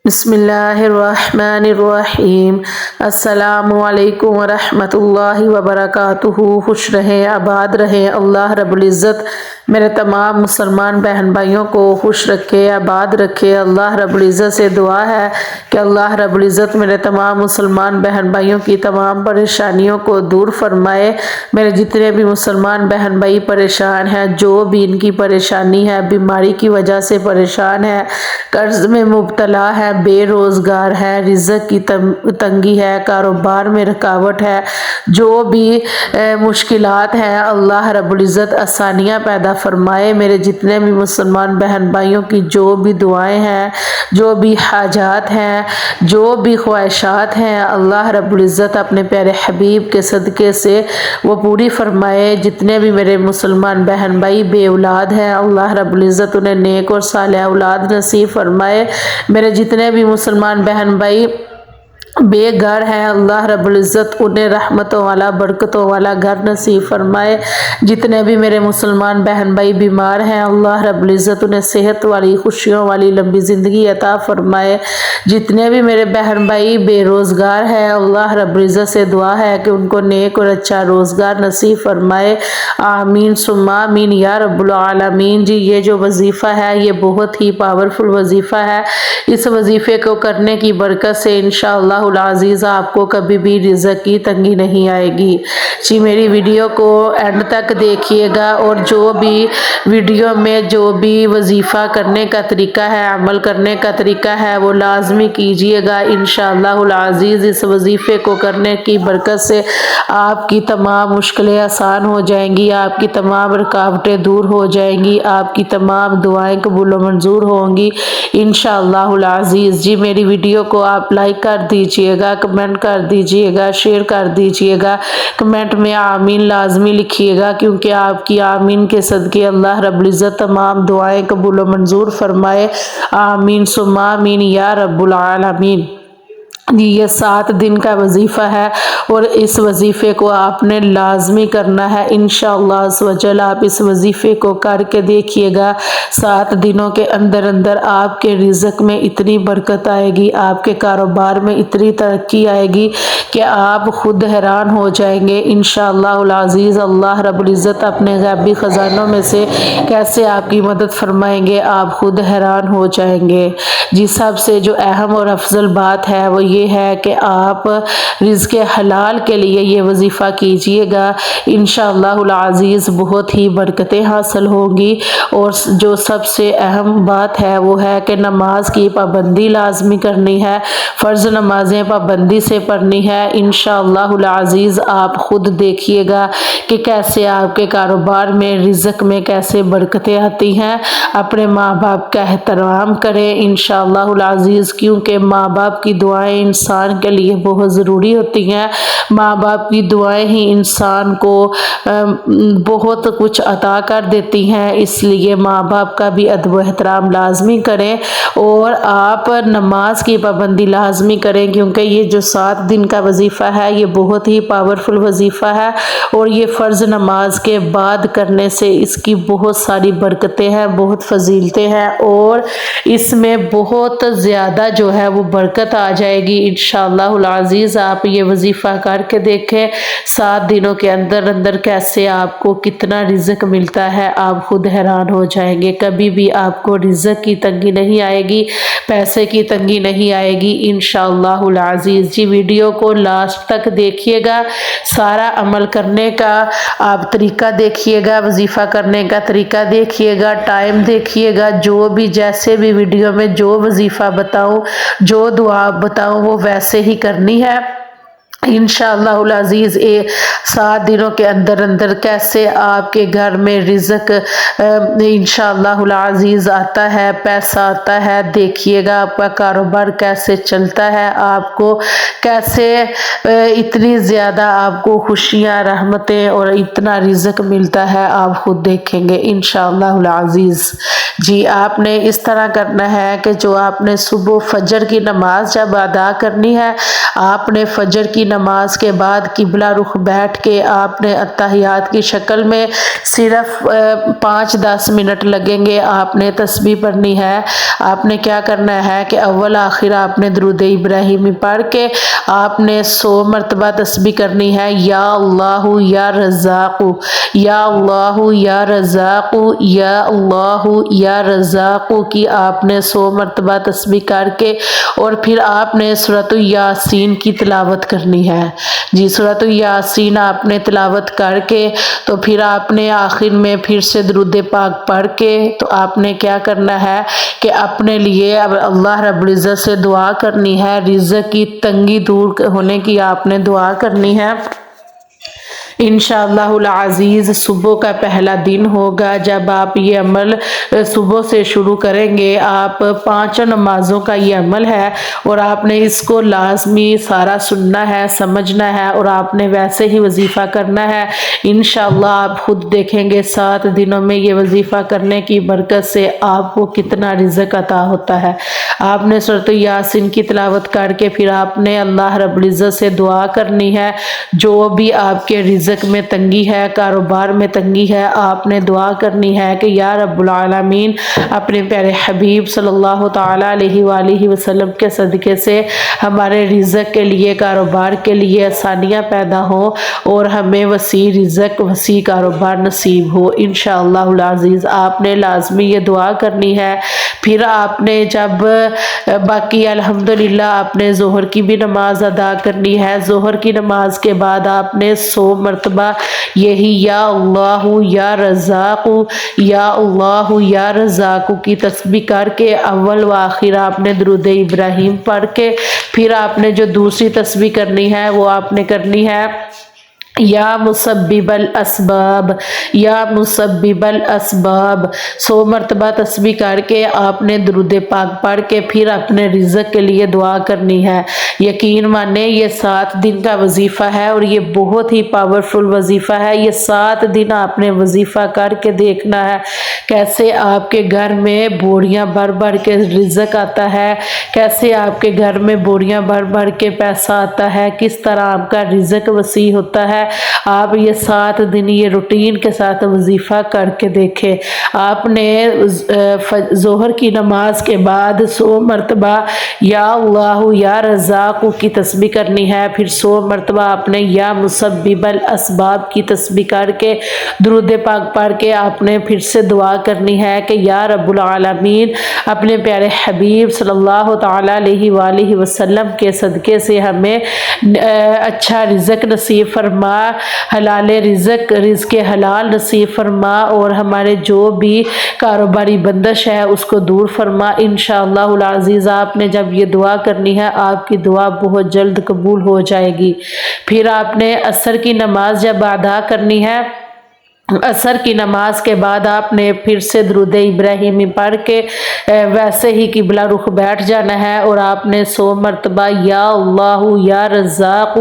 بسم اللہ الرحمن الرحیم۔ السلام علیکم ورحمۃ اللہ وبرکاتہ۔ خوش رہیں، آباد رہیں، اللہ رب العزت میرے تمام مسلمان بہن بھائیوں کو خوش رکھے، آباد رکھے۔ اللہ رب العزت سے دعا ہے کہ اللہ رب العزت میرے تمام مسلمان بہن بھائیوں کی تمام پریشانیوں کو دور فرمائے۔ میرے جتنے بھی مسلمان بہن بھائی پریشان ہیں، جو بھی ان کی پریشانی ہے، بیماری کی وجہ سے پریشان ہے، قرض میں مبتلا ہے، بے روزگار ہے، رزق کی تنگی ہے، کاروبار میں رکاوٹ ہے، جو بھی مشکلات ہیں، اللہ رب العزت آسانیاں پیدا فرمائے۔ میرے جتنے بھی مسلمان بہن بھائیوں کی جو بھی دعائیں ہیں، جو بھی حاجات ہیں، جو بھی خواہشات ہیں، اللہ رب العزت اپنے پیارے حبیب کے صدقے سے وہ پوری فرمائے۔ جتنے بھی میرے مسلمان بہن بھائی بے اولاد ہیں، اللہ رب العزت انہیں نیک اور صالح اولاد نصیب فرمائے۔ میرے جتنے بھی مسلمان بہن بھائی بے گھر ہیں، اللہ رب العزت انہیں رحمتوں والا برکتوں والا گھر نصیب فرمائے۔ جتنے بھی میرے مسلمان بہن بھائی بیمار ہیں، اللہ رب العزت انہیں صحت والی خوشیوں والی لمبی زندگی عطا فرمائے۔ جتنے بھی میرے بہن بھائی بے روزگار ہیں، اللہ رب العزت سے دعا ہے کہ ان کو نیک اور اچھا روزگار نصیب فرمائے۔ آمین ثم آمین یا رب العالمین۔ جی یہ جو وظیفہ ہے یہ بہت ہی پاورفل وظیفہ ہے۔ اس وظیفے کو کرنے کی برکت سے انشاءاللہ العزیز آپ کو کبھی بھی رزق کی تنگی نہیں آئے گی۔ جی میری ویڈیو کو اینڈ تک دیکھیے گا، اور جو بھی ویڈیو میں جو بھی وظیفہ کرنے کا طریقہ ہے، عمل کرنے کا طریقہ ہے، وہ لازمی کیجیے گا۔ انشاءاللہ العزیز اس وظیفے کو کرنے کی برکت سے آپ کی تمام مشکلیں آسان ہو جائیں گی، آپ کی تمام رکاوٹیں دور ہو جائیں گی، آپ کی تمام دعائیں قبول و منظور ہوں گی انشاءاللہ العزیز۔ جی میری ویڈیو کو آپ لائک کر دیجئے گا، کمنٹ کر دیجئے گا، شیئر کر دیجئے گا، کمنٹ میں آمین لازمی لکھیے گا، کیونکہ آپ کی آمین کے صدقے اللہ رب العزت تمام دعائیں قبول و منظور فرمائے۔ آمین ثم آمین یا رب العالمین۔ یہ 7 دن کا وظیفہ ہے، اور اس وظیفے کو آپ نے لازمی کرنا ہے انشاءاللہ عز و جل۔ آپ اس وظیفے کو کر کے دیکھیے گا، 7 دنوں کے اندر اندر آپ کے رزق میں اتنی برکت آئے گی، آپ کے کاروبار میں اتنی ترقی آئے گی کہ آپ خود حیران ہو جائیں گے انشاءاللہ العزیز۔ اللہ رب العزت اپنے غیبی خزانوں میں سے کیسے آپ کی مدد فرمائیں گے، آپ خود حیران ہو جائیں گے۔ جی سب سے جو اہم اور افضل بات ہے وہ یہ ہے کہ آپ رزق حلال کے لیے یہ وظیفہ کیجئے گا، انشاءاللہ العزیز بہت ہی برکتیں حاصل ہوں گی۔ اور جو سب سے اہم بات ہے وہ ہے کہ نماز کی پابندی لازمی کرنی ہے، فرض نمازیں پابندی سے پڑھنی ہے انشاءاللہ العزیز۔ آپ خود دیکھیے گا کہ کیسے آپ کے کاروبار میں رزق میں کیسے برکتیں آتی ہیں۔ اپنے ماں باپ کا احترام کریں انشاءاللہ العزیز، کیونکہ ماں باپ کی دعائیں انسان کے لیے بہت ضروری ہوتی ہیں۔ ماں باپ کی دعائیں ہی انسان کو بہت کچھ عطا کر دیتی ہیں، اس لیے ماں باپ کا بھی ادب و احترام لازمی کریں، اور آپ نماز کی پابندی لازمی کریں، کیونکہ یہ جو 7 دن کا وظیفہ ہے یہ بہت ہی پاورفل وظیفہ ہے، اور یہ فرض نماز کے بعد کرنے سے اس کی بہت ساری برکتیں ہیں، بہت فضیلتیں ہیں، اور اس میں بہت زیادہ جو ہے وہ برکت آ جائے گی انشاءاللہ العزیز۔ آپ یہ وظیفہ کر کے دیکھیں، 7 دنوں کے اندر اندر کیسے آپ کو کتنا رزق ملتا ہے، آپ خود حیران ہو جائیں گے۔ کبھی بھی آپ کو رزق کی تنگی نہیں آئے گی، پیسے کی تنگی نہیں آئے گی انشاءاللہ العزیز۔ جی ویڈیو کو لاسٹ تک دیکھیے گا، سارا عمل کرنے کا آپ طریقہ دیکھیے گا، وظیفہ کرنے کا طریقہ دیکھیے گا، ٹائم دیکھیے گا، جو بھی جیسے بھی ویڈیو میں جو وظیفہ بتاؤں، جو دعا بتاؤں وہ ویسے ہی کرنی ہے انشاءاللہ العزیز۔ 7 دنوں کے اندر اندر کیسے آپ کے گھر میں رزق انشاءاللہ العزیز آتا ہے، پیسہ آتا ہے، دیکھیے گا آپ کا کاروبار کیسے چلتا ہے، آپ کو کیسے اتنی زیادہ آپ کو خوشیاں، رحمتیں اور اتنا رزق ملتا ہے، آپ خود دیکھیں گے انشاءاللہ العزیز۔ جی آپ نے اس طرح کرنا ہے کہ جو آپ نے صبح فجر کی نماز جب ادا کرنی ہے، آپ نے فجر کی نماز کے بعد قبلہ رخ بیٹھ کے آپ نے اتحیات کی شکل میں صرف 5-10 منٹ لگیں گے آپ نے تسبیح پڑھنی ہے۔ آپ نے کیا کرنا ہے کہ اول آخر آپ نے درود ابراہیمی پڑھ کے آپ نے 100 مرتبہ تسبیح کرنی ہے، یا اللہ یا رزاق، یا اللہ یا رزاق، یا اللہ یا رزاق کی آپ نے 100 مرتبہ تسبیح کر کے اور پھر آپ نے سورۃ یاسین کی تلاوت کرنی ہے۔ جی سورۃ یاسین آپ نے تلاوت کر کے تو پھر آپ نے آخر میں پھر سے درود پاک پڑھ کے تو آپ نے کیا کرنا ہے کہ اپنے لیے اب اللہ رب العزت سے دعا کرنی ہے، رزق کی تنگی دور ہونے کی آپ نے دعا کرنی ہے۔ انشاءاللہ العزیز صبح کا پہلا دن ہوگا جب آپ یہ عمل صبح سے شروع کریں گے۔ آپ 5 نمازوں کا یہ عمل ہے اور آپ نے اس کو لازمی سارا سننا ہے، سمجھنا ہے اور آپ نے ویسے ہی وظیفہ کرنا ہے۔ انشاءاللہ آپ خود دیکھیں گے 7 دنوں میں یہ وظیفہ کرنے کی برکت سے آپ کو کتنا رزق عطا ہوتا ہے۔ آپ نے سورۃ یاسین کی تلاوت کر کے پھر آپ نے اللہ رب العزت سے دعا کرنی ہے، جو بھی آپ کے رزق میں تنگی ہے، کاروبار میں تنگی ہے، آپ نے دعا کرنی ہے کہ یا رب العالمین اپنے پیارے حبیب صلی اللہ تعالی علیہ وآلہ وسلم کے صدقے سے ہمارے رزق کے لیے، کاروبار کے لیے آسانیاں پیدا ہوں اور ہمیں وسیع رزق، وسیع کاروبار نصیب ہو۔ انشاءاللہ العزیز آپ نے لازمی یہ دعا کرنی ہے۔ پھر آپ نے جب باقی الحمدللہ آپ نے ظہر کی بھی نماز ادا کرنی ہے۔ ظہر کی نماز کے بعد آپ نے 100 مرتبہ یہی یا اللہ یا رزاق، یا اللہ یا رزاق کی تسبیح کر کے اول و آخر آپ نے درود ابراہیم پڑھ کے پھر آپ نے جو دوسری تسبیح کرنی ہے وہ آپ نے کرنی ہے یا مسبب الاسباب، یا مسبب الاسباب 100 مرتبہ تسبیح کر کے آپ نے درود پاک پڑھ کے پھر اپنے رزق کے لیے دعا کرنی ہے۔ یقین مانے یہ 7 دن کا وظیفہ ہے اور یہ بہت ہی پاورفل وظیفہ ہے۔ یہ 7 دن آپ نے وظیفہ کر کے دیکھنا ہے کیسے آپ کے گھر میں بوریاں بھر بھر کے رزق آتا ہے، کیسے آپ کے گھر میں بوریاں بھر بھر کے پیسہ آتا ہے، کس طرح آپ کا رزق وسیع ہوتا ہے۔ آپ یہ 7 دن یہ روٹین کے ساتھ وظیفہ کر کے دیکھیں۔ آپ نے ظہر کی نماز کے بعد 100 مرتبہ یا اللہ یا رزاق کی تسبیح کرنی ہے، پھر 100 مرتبہ آپ نے یا مسبب الاسباب کی تسبیح کر کے درود پاک پڑھ کے آپ نے پھر سے دعا کرنی ہے کہ یا رب العالمین اپنے پیارے حبیب صلی اللہ تعالی علیہ وآلہ وسلم کے صدقے سے ہمیں اچھا رزق نصیب فرما، حلال رزق حلال نصیب فرما اور ہمارے جو بھی کاروباری بندش ہے اس کو دور فرما۔ انشاءاللہ العزیز آپ نے جب یہ دعا کرنی ہے آپ کی دعا بہت جلد قبول ہو جائے گی۔ پھر آپ نے عصر کی نماز جب ادا کرنی ہے، عصر کی نماز کے بعد آپ نے پھر سے درود ابراہیمی پڑھ کے ویسے ہی قبلہ رخ بیٹھ جانا ہے اور آپ نے 100 مرتبہ یا اللہ یا رزاق،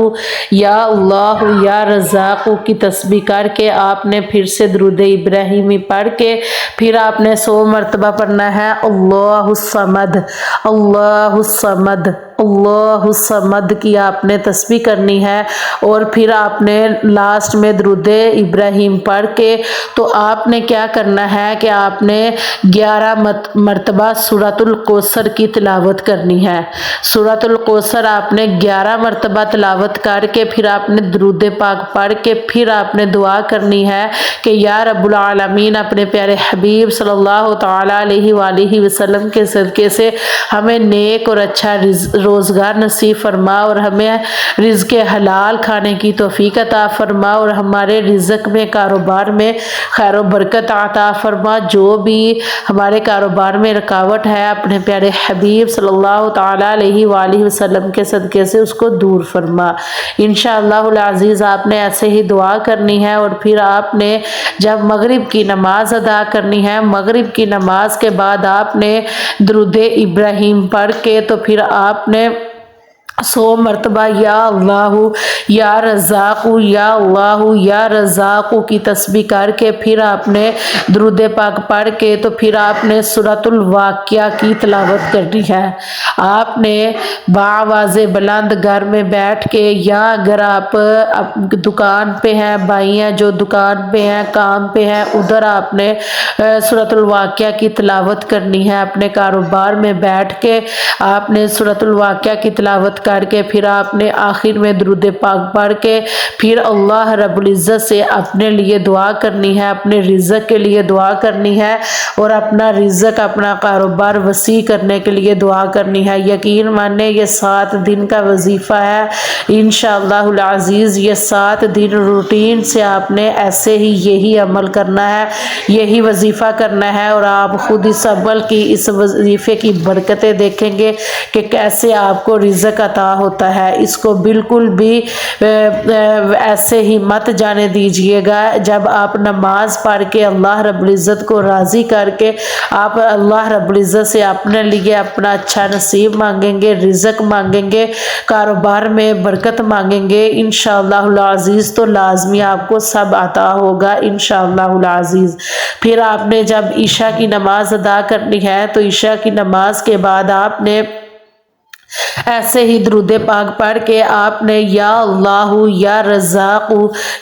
یا اللہ یا رزاق کی تسبیح کر کے آپ نے پھر سے درود ابراہیمی پڑھ کے پھر آپ نے 100 مرتبہ پڑھنا ہے اللہ الصمد، اللہ الصمد، اللہ الصمد کی آپ نے تسبیح کرنی ہے اور پھر آپ نے لاسٹ میں درود ابراہیم پڑھ کے تو آپ نے کیا کرنا ہے کہ آپ نے 11 مرتبہ سورۃ الکوثر کی تلاوت کرنی ہے۔ سورۃ الکوثر آپ نے 11 مرتبہ تلاوت کر کے پھر آپ نے درود پاک پڑھ کے پھر آپ نے دعا کرنی ہے کہ یا رب العالمین اپنے پیارے حبیب صلی اللہ تعالی علیہ وآلہ وسلم کے صدقے سے ہمیں نیک اور اچھا روزگار نصیب فرما اور ہمیں رزق حلال کھانے کی توفیق عطا فرما اور ہمارے رزق میں، کاروبار میں خیر و برکت عطا فرما۔ جو بھی ہمارے کاروبار میں رکاوٹ ہے اپنے پیارے حبیب صلی اللہ تعالی علیہ وآلہ وسلم کے صدقے سے اس کو دور فرما۔ انشاءاللہ العزیز آپ نے ایسے ہی دعا کرنی ہے اور پھر آپ نے جب مغرب کی نماز ادا کرنی ہے، مغرب کی نماز کے بعد آپ نے درود ابراہیم پڑھ کے تو پھر آپ نے 100 مرتبہ یا اللہ یا رزاق یا اللہ یا رزاق کی تسبیح کر کے پھر آپ نے درود پاک پڑھ کے تو پھر آپ نے سورۃ الواقعہ کی تلاوت کرنی ہے۔ آپ نے بآواز بلند گھر میں بیٹھ کے، یا اگر آپ دکان پہ ہیں، بھائی ہیں جو دکان پہ ہیں، کام پہ ہیں، ادھر آپ نے سورۃ الواقعہ کی تلاوت کرنی ہے۔ اپنے کاروبار میں بیٹھ کے آپ نے سورۃ الواقعہ کی تلاوت کر کے پھر آپ نے آخر میں درود پاک پڑھ کے پھر اللہ رب العزت سے اپنے لیے دعا کرنی ہے، اپنے رزق کے لیے دعا کرنی ہے، اور اپنا رزق، اپنا کاروبار وسیع کرنے کے لیے دعا کرنی ہے۔ یقین مانیں یہ 7 دن کا وظیفہ ہے انشاءاللہ العزیز۔ یہ 7 دن روٹین سے آپ نے ایسے ہی یہی عمل کرنا ہے، یہی وظیفہ کرنا ہے، اور آپ خود اس عمل کی، اس وظیفے کی برکتیں دیکھیں گے کہ کیسے آپ کو رزق عطا ہوتا ہے۔ اس کو بالکل بھی ایسے ہی مت جانے دیجئے گا۔ جب آپ نماز پڑھ کے اللہ رب العزت کو راضی کر کے آپ اللہ رب العزت سے اپنے لیے اپنا اچھا نصیب مانگیں گے، رزق مانگیں گے، کاروبار میں برکت مانگیں گے انشاءاللہ العزیز، تو لازمی آپ کو سب عطا ہوگا انشاءاللہ العزیز۔ پھر آپ نے جب عشاء کی نماز ادا کرنی ہے تو عشاء کی نماز کے بعد آپ نے ایسے ہی درود پاک پڑھ کے آپ نے یا اللہ یا رزاق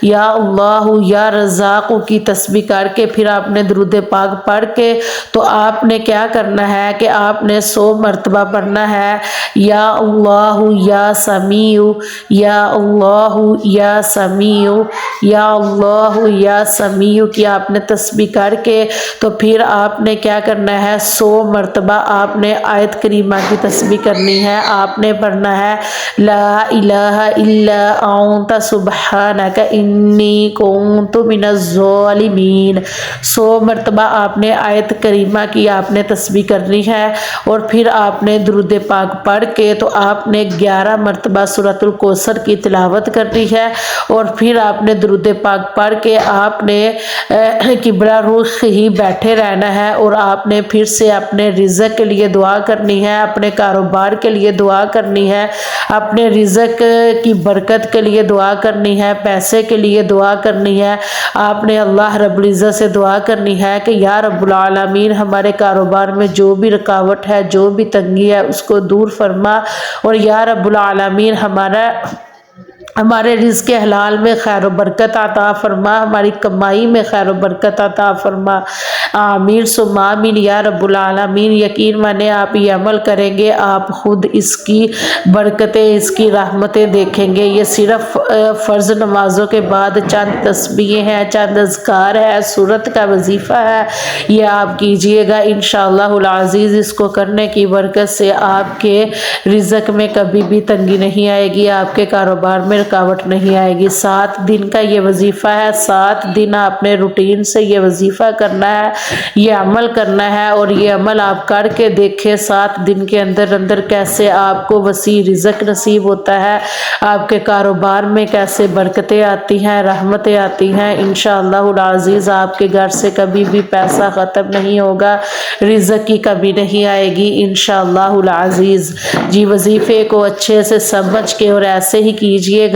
یا اللہ یا رزاق کی تسبیح کر کے پھر آپ نے درود پاک پڑھ کے تو آپ نے کیا کرنا ہے کہ آپ نے 100 مرتبہ پڑھنا ہے یا اللہ یا سمیع یا اللہ یا سمیع یا اللہ یا سمیع کی آپ نے تسبیح کر کے تو پھر آپ نے کیا کرنا ہے 100 مرتبہ آپ نے آیت کریمہ کی تسبیح کرنی ہے۔ آپ نے پڑھنا ہے لا الہ الا انت سبحانک انی کنت من الظالمین۔ 100 مرتبہ آپ نے آیت کریمہ کی آپ نے تسبیح کرنی ہے، اور پھر آپ نے درود پاک پڑھ کے تو آپ نے 11 مرتبہ سورۃ الکوثر کی تلاوت کرنی ہے، اور پھر آپ نے درود پاک پڑھ کے آپ نے قبلہ رخ ہی بیٹھے رہنا ہے، اور آپ نے پھر سے اپنے رزق کے لیے دعا کرنی ہے، اپنے کاروبار کے لیے دعا کرنی ہے، اپنے رزق کی برکت کے لیے دعا کرنی ہے، پیسے کے لیے دعا کرنی ہے۔ آپ نے اللہ رب العزت سے دعا کرنی ہے کہ یا رب العالمین ہمارے کاروبار میں جو بھی رکاوٹ ہے، جو بھی تنگی ہے اس کو دور فرما، اور یا رب العالمین ہمارے رزق حلال میں خیر و برکت عطا فرما، ہماری کمائی میں خیر و برکت عطا فرما، آمین ثم آمین یا رب العالمین۔ یقین مانے آپ یہ عمل کریں گے آپ خود اس کی برکتیں، اس کی رحمتیں دیکھیں گے۔ یہ صرف فرض نمازوں کے بعد چند تسبیحیں ہیں، چند اذکار ہے، سورت کا وظیفہ ہے، یہ آپ کیجئے گا انشاءاللہ العزیز۔ اس کو کرنے کی برکت سے آپ کے رزق میں کبھی بھی تنگی نہیں آئے گی، آپ کے کاروبار میں رکاوٹ نہیں آئے گی۔ 7 دن کا یہ وظیفہ ہے، 7 دن آپ نے روٹین سے یہ وظیفہ کرنا ہے، یہ عمل کرنا ہے، اور یہ عمل آپ کر کے دیکھیں 7 دن کے اندر اندر کیسے آپ کو وسیع رزق نصیب ہوتا ہے، آپ کے کاروبار میں کیسے برکتیں آتی ہیں، رحمتیں آتی ہیں انشاءاللہ العزیز۔ آپ کے گھر سے کبھی بھی پیسہ ختم نہیں ہوگا، رزق کی کمی نہیں آئے گی انشاءاللہ العزیز۔ جی وظیفے کو اچھے سے سمجھ کے اور ایسے ہی کیجئے گا،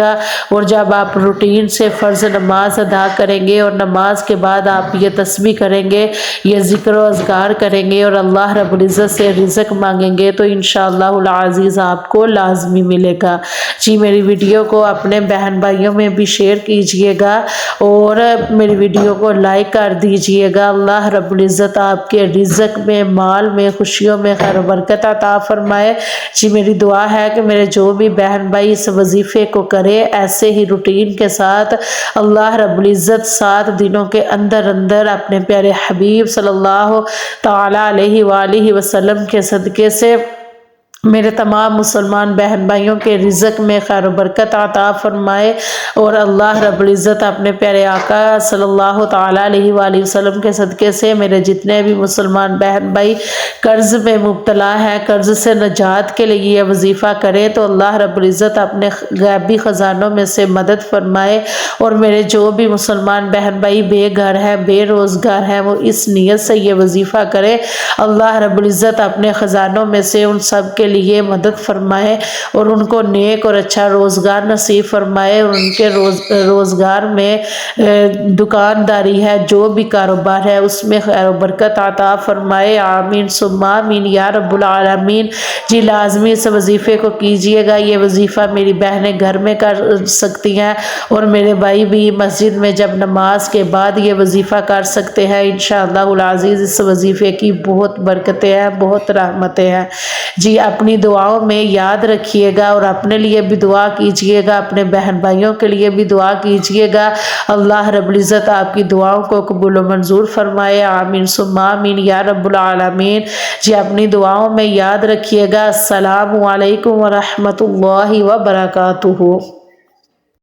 اور جب آپ روٹین سے فرض نماز ادا کریں گے اور نماز کے بعد آپ یہ تسبیح کریں گے، یہ ذکر و اذکار کریں گے اور اللہ رب العزت سے رزق مانگیں گے تو انشاءاللہ العزیز آپ کو لازمی ملے گا۔ جی میری ویڈیو کو اپنے بہن بھائیوں میں بھی شیئر کیجئے گا اور میری ویڈیو کو لائک کر دیجئے گا۔ اللہ رب العزت آپ کے رزق میں، مال میں، خوشیوں میں خیر و برکت عطا فرمائے۔ جی میری دعا ہے کہ میرے جو بھی بہن بھائی اس وظیفے کو کرے ایسے ہی روٹین کے ساتھ، اللہ رب العزت 7 دنوں کے اندر اندر اپنے پیارے حبیب صلی اللہ تعالی علیہ وآلہ وسلم کے صدقے سے میرے تمام مسلمان بہن بھائیوں کے رزق میں خیر و برکت عطا فرمائے، اور اللہ رب العزت اپنے پیارے آقا صلی اللہ تعالی علیہ وآلہ وسلم کے صدقے سے میرے جتنے بھی مسلمان بہن بھائی قرض میں مبتلا ہیں، قرض سے نجات کے لیے یہ وظیفہ کریں تو اللہ رب العزت اپنے غیبی خزانوں میں سے مدد فرمائے، اور میرے جو بھی مسلمان بہن بھائی بے گھر ہیں، بے روزگار ہیں، وہ اس نیت سے یہ وظیفہ کرے، اللہ رب العزت اپنے خزانوں میں سے ان سب کے لیے مدد فرمائے اور ان کو نیک اور اچھا روزگار نصیب فرمائے، اور ان کے روزگار میں دکانداری ہے، جو بھی کاروبار ہے اس میں خیر و برکت عطا فرمائے، آمین ثم آمین یا رب العالمین۔ جی لازمی اس وظیفے کو کیجئے گا، یہ وظیفہ میری بہنیں گھر میں کر سکتی ہیں اور میرے بھائی بھی مسجد میں جب نماز کے بعد یہ وظیفہ کر سکتے ہیں انشاءاللہ العزیز۔ اس وظیفے کی بہت برکتیں ہیں، بہت رحمتیں ہیں۔ جی اپنی دعاؤں میں یاد رکھیے گا اور اپنے لیے بھی دعا کیجئے گا، اپنے بہن بھائیوں کے لیے بھی دعا کیجئے گا۔ اللہ رب العزت آپ کی دعاؤں کو قبول و منظور فرمائے، آمین ثم آمین یا رب العالمین۔ جی اپنی دعاؤں میں یاد رکھیے گا۔ السلام علیکم ورحمۃ اللہ وبرکاتہ۔